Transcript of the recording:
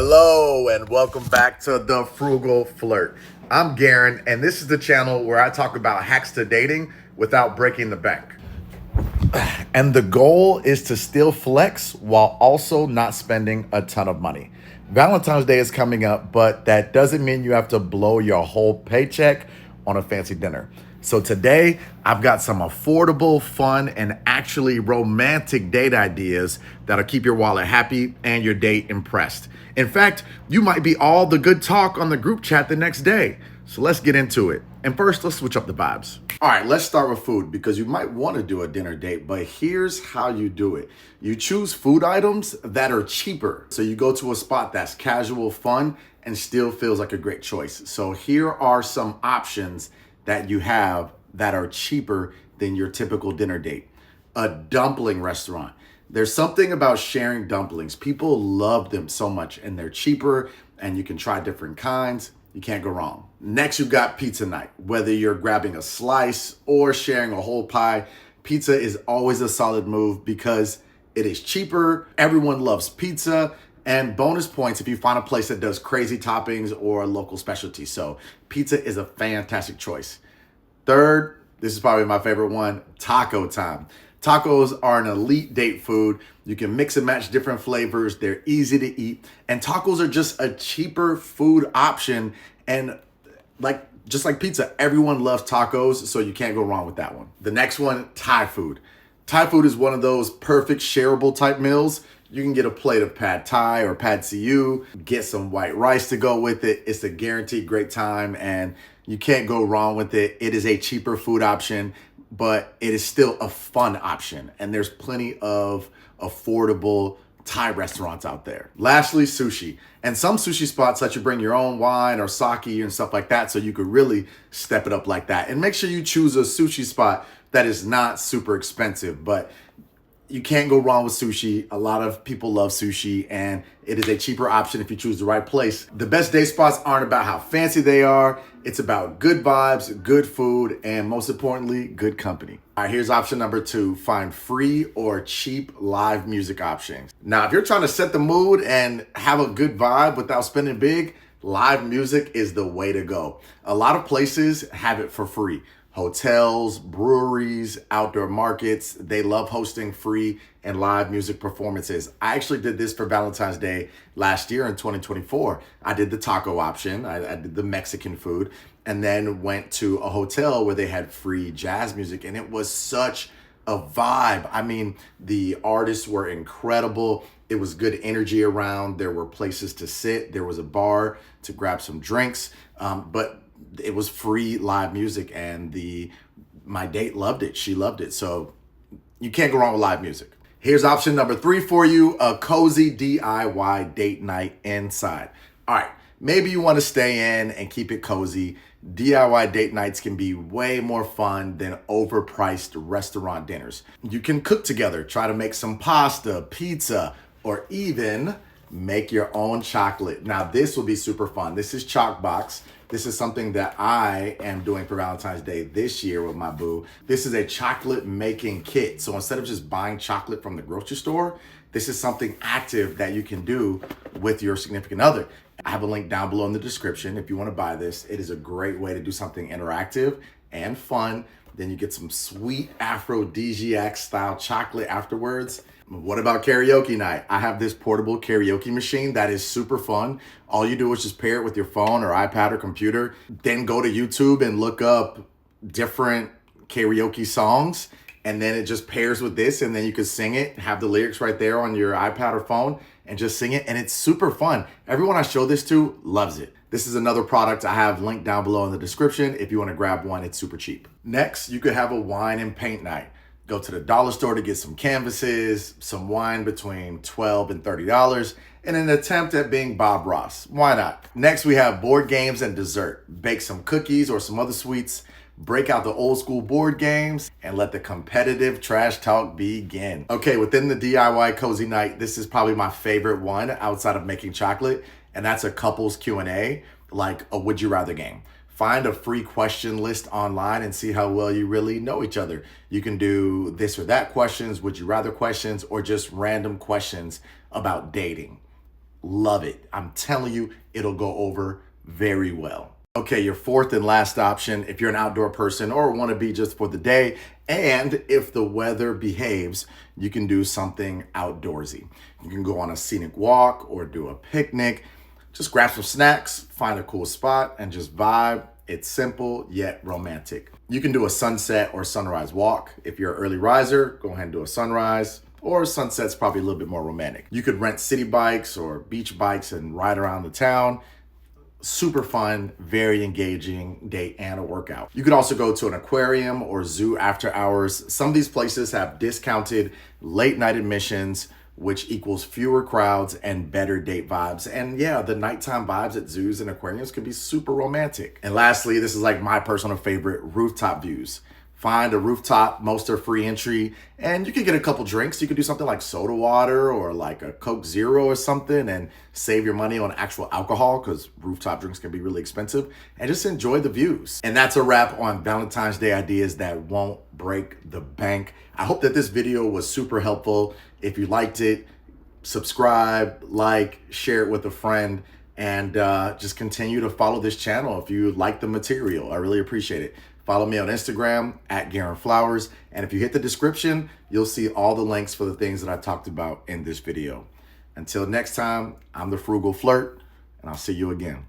Hello and welcome back to The Frugal Flirt. I'm Garen, and this is the channel where I talk about hacks to dating without breaking the bank. And the goal is to still flex while also not spending a ton of money. Valentine's Day is coming up, but that doesn't mean you have to blow your whole paycheck on a fancy dinner. So today, I've got some affordable, fun, and actually romantic date ideas that'll keep your wallet happy and your date impressed. In fact, you might be all the good talk on the group chat the next day. So let's get into it. And first, let's switch up the vibes. All right, let's start with food because you might want to do a dinner date, but here's how you do it. You choose food items that are cheaper. So you go to a spot that's casual, fun, and still feels like a great choice. So here are some options that you have that are cheaper than your typical dinner date. A dumpling restaurant. There's something about sharing dumplings. People love them so much and they're cheaper and you can try different kinds. You can't go wrong. Next, you've got pizza night. Whether you're grabbing a slice or sharing a whole pie, pizza is always a solid move because it is cheaper. Everyone loves pizza. And bonus points if you find a place that does crazy toppings or a local specialty. So pizza is a fantastic choice. Third, this is probably my favorite one, taco time. Tacos are an elite date food. You can mix and match different flavors. They're easy to eat. And tacos are just a cheaper food option. And just like pizza, everyone loves tacos, so you can't go wrong with that one. The next one, Thai food. Thai food is one of those perfect shareable type meals. You can get a plate of pad Thai or pad see get some white rice to go with it. It's a guaranteed great time and you can't go wrong with it. It is a cheaper food option, but it is still a fun option. And there's plenty of affordable Thai restaurants out there. Lastly, sushi. And some sushi spots let you bring your own wine or sake and stuff like that, so you could really step it up like that. And make sure you choose a sushi spot that is not super expensive, but you can't go wrong with sushi. A lot of people love sushi and it is a cheaper option if you choose the right place. The best day spots aren't about how fancy they are. It's about good vibes, good food, and most importantly, good company. All right, here's option number 2. Find free or cheap live music options. Now, if you're trying to set the mood and have a good vibe without spending big, live music is the way to go. A lot of places have it for free. Hotels, breweries, outdoor markets, they love hosting free and live music performances. I actually did this for Valentine's Day last year in 2024. I did the taco option, I did the Mexican food, and then went to a hotel where they had free jazz music, and it was such a vibe. I mean, the artists were incredible. It was good energy around. There were places to sit. There was a bar to grab some drinks, but it was free live music and my date loved it. She loved it. So you can't go wrong with live music. Here's option number 3 for you, a cozy DIY date night inside. All right, maybe you want to stay in and keep it cozy. DIY date nights can be way more fun than overpriced restaurant dinners. You can cook together, try to make some pasta, pizza, or even make your own chocolate. Now this will be super fun. This is Chalkbox. This is something that I am doing for Valentine's Day this year with my boo. This is a chocolate making kit. So instead of just buying chocolate from the grocery store, this is something active that you can do with your significant other. I have a link down below in the description if you want to buy this. It is a great way to do something interactive and fun. Then you get some sweet aphrodisiac style chocolate afterwards. What about karaoke night? I have this portable karaoke machine that is super fun. All you do is just pair it with your phone or iPad or computer, then go to YouTube and look up different karaoke songs, and then it just pairs with this, and then you can sing it, have the lyrics right there on your iPad or phone, and just sing it, and it's super fun. Everyone I show this to loves it. This is another product I have linked down below in the description. If you want to grab one, it's super cheap. Next, you could have a wine and paint night. Go to the dollar store to get some canvases, some wine between $12 and $30, in an attempt at being Bob Ross. Why not? Next, we have board games and dessert. Bake some cookies or some other sweets, break out the old school board games, and let the competitive trash talk begin. Okay, within the DIY cozy night, this is probably my favorite one outside of making chocolate, and that's a couples Q&A, like a would you rather game. Find a free question list online and see how well you really know each other. You can do this or that questions, would you rather questions, or just random questions about dating. love it. I'm telling you, it'll go over very well. Okay, your fourth and last option, if you're an outdoor person or want to be just for the day, and if the weather behaves, you can do something outdoorsy. You can go on a scenic walk or do a picnic. Just grab some snacks, find a cool spot, and just vibe. It's simple yet romantic. You can do a sunset or sunrise walk. If you're an early riser, go ahead and do a sunrise. Or sunset's probably a little bit more romantic. You could rent city bikes or beach bikes and ride around the town. Super fun, very engaging date and a workout. You could also go to an aquarium or zoo after hours. Some of these places have discounted late night admissions, which equals fewer crowds and better date vibes. And yeah, the nighttime vibes at zoos and aquariums can be super romantic. And lastly, this is like my personal favorite, rooftop views. Find a rooftop, most are free entry, and you can get a couple drinks. You could do something like soda water or like a Coke Zero or something and save your money on actual alcohol because rooftop drinks can be really expensive, and just enjoy the views. And that's a wrap on Valentine's Day ideas that won't break the bank. I hope that this video was super helpful. If you liked it, subscribe, like, share it with a friend, and just continue to follow this channel if you like the material. I really appreciate it. Follow me on Instagram at Garen Flowers. And if you hit the description, you'll see all the links for the things that I talked about in this video. Until next time, I'm the Frugal Flirt, and I'll see you again.